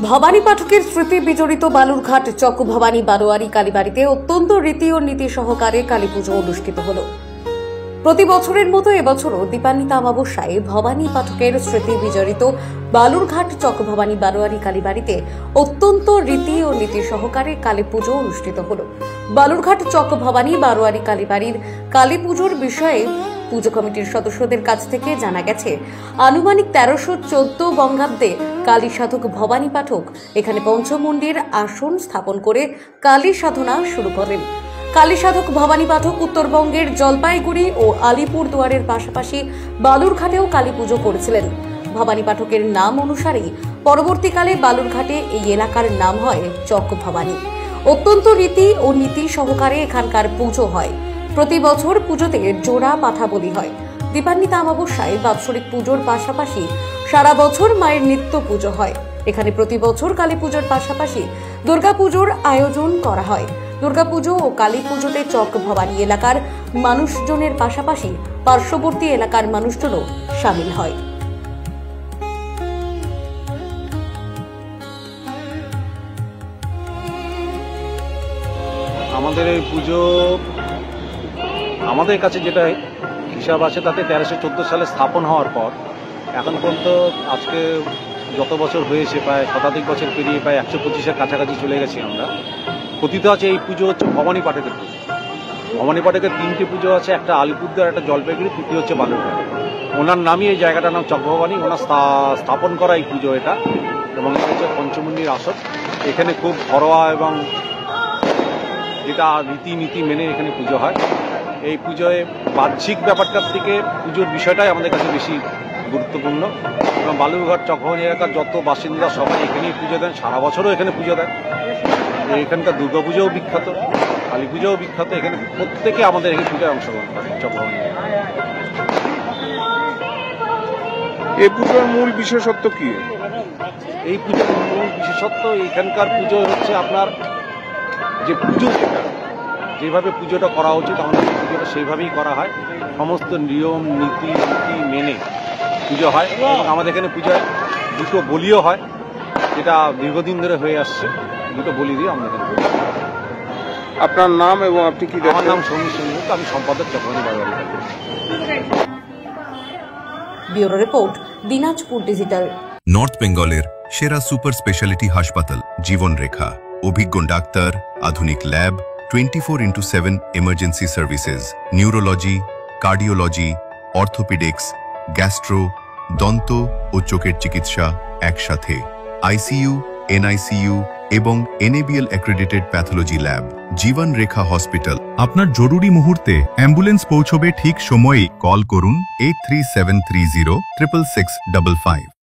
ভবানী পাঠকের স্মৃতি বিজড়িত বালুরঘাট চক ভবানী বারোয়ারি কালীবাড়িতে অত্যন্ত রীতি ও নীতি সহকারে কালীপুজো অনুষ্ঠিত হল। প্রতি বছরের মতো এবছরও দীপান্বিতা অমাবস্যায় ভবানী পাঠকের স্মৃতি বিজড়িত বালুরঘাট চক ভবানী বারোয়ারি কালীবাড়িতে অত্যন্ত রীতি ও নীতি সহকারে কালীপুজো অনুষ্ঠিত হল। বালুরঘাট চক ভবানী বারোয়ারি কালীবাড়ির কালীপুজোর বিষয়ে পুজো কমিটির সদস্যদের কাছ থেকে জানা গেছে, আনুমানিক 1314 বঙ্গাব্দে কালী সাধক ভবানী পাঠক এখানে পঞ্চমুণ্ডির আসন স্থাপন করে কালী সাধনা শুরু করেন। কালী সাধক ভবানী পাঠক উত্তরবঙ্গের জলপাইগুড়ি ও আলিপুরদুয়ারের পাশাপাশি বালুরঘাটেও কালী পুজো করেছিলেন। ভবানী পাঠকের নাম অনুসারেই পরবর্তীকালে বালুরঘাটে এই এলাকার নাম হয় চক ভবানী। অত্যন্ত রীতি ও নীতি সহকারে এখানকার পুজো হয়। প্রতি বছর পুজোতে জোড়া পাঠা বলি হয়। দীপান্বিতা অমাবস্যায় বাৎসরিক পুজোর পাশাপাশি সারা বছর মায়ের নিত্য পুজো হয়। এখানে প্রতি বছর কালী পুজোর পাশাপাশি দুর্গাপুজোর আয়োজন করা হয়। দুর্গাপুজো ও কালী পুজোতে চক ভবানী এলাকার মানুষজনের পাশাপাশি পার্শ্ববর্তী এলাকার মানুষজনও সামিল হয়। আমাদের এই পুজো আমাদের কাছে যেটা হিসাব আছে তাতে 1314 সালে স্থাপন হওয়ার পর এখন পর্যন্ত আজকে যত বছর হয়েছে প্রায় শতাধিক বছর পেরিয়ে প্রায় 125-এর কাছাকাছি চলে গেছি আমরা। কথিত আছে এই পুজো হচ্ছে ভবানী পাঠকের পুজো। ভবানী পাঠকের 3টি পুজো আছে, একটা আলিপুরদুয়ার, একটা জলপাইগুড়ি, তৃতীয় হচ্ছে বালুরঘাট। ওনার নামই এই জায়গাটার নাম চক ভবানী। ওনার স্থাপন করা এই পুজো এটা, এবং এটা হচ্ছে পঞ্চমুণ্ডির আসন। এখানে খুব ঘরোয়া এবং যেটা রীতিনীতি মেনে এখানে পুজো হয়। এই পুজোয় বাহ্যিক ব্যাপারটার থেকে পুজোর বিষয়টাই আমাদের কাছে বেশি গুরুত্বপূর্ণ। এবং বালুরঘাট চক ভবানী এলাকার যত বাসিন্দা সবাই এখানেই পুজো দেন, সারা বছরও এখানে পুজো দেন। এখানকার দুর্গাপুজোও বিখ্যাত, কালী পুজোও বিখ্যাত। এখানে প্রত্যেকে আমাদের এখানে পূজায় অংশগ্রহণ করে চক ভবানী। এই পুজোর মূল বিশেষত্ব কি? এই পুজোর মূল বিশেষত্ব এখানকার পুজো হচ্ছে আপনার যে পুজো, যেভাবে পুজোটা করা উচিত আমাদের পুজোটা সেইভাবেই করা হয়। সমস্ত নিয়ম নীতি মেনে পুজো হয়। এবং আমাদের এখানে পুজোয় দুটো বলিও হয়, যেটা দীর্ঘদিন ধরে হয়ে আসছে। দুটো বলি দিয়ে আমাদের এখানে পুজো। আপনার নাম এবং আপনি কি? আমার নাম সমীর সেনগুপ্ত, আমি সম্পাদক চক ভবানী বারোয়ারি। Bureau report, Dinajpur digital. North বেঙ্গলের সেরা সুপার স্পেশালিটি হাসপাতাল জীবন রেখা, অভিজ্ঞ ডাক্তার, আধুনিক lab, 24x7 emergency services, neurology, cardiology, orthopaedics, gastro, দন্ত ও চোখের চিকিৎসা একসাথে, আইসিইউ, এনআইসিইউ এবং NABL অ্যাক্রেডিটেড প্যাথোলজি ল্যাব। জীবন রেখা হসপিটাল। আপনার জরুরি মুহূর্তে অ্যাম্বুলেন্স পৌঁছবে ঠিক সময়ে। কল করুন 83730 66655।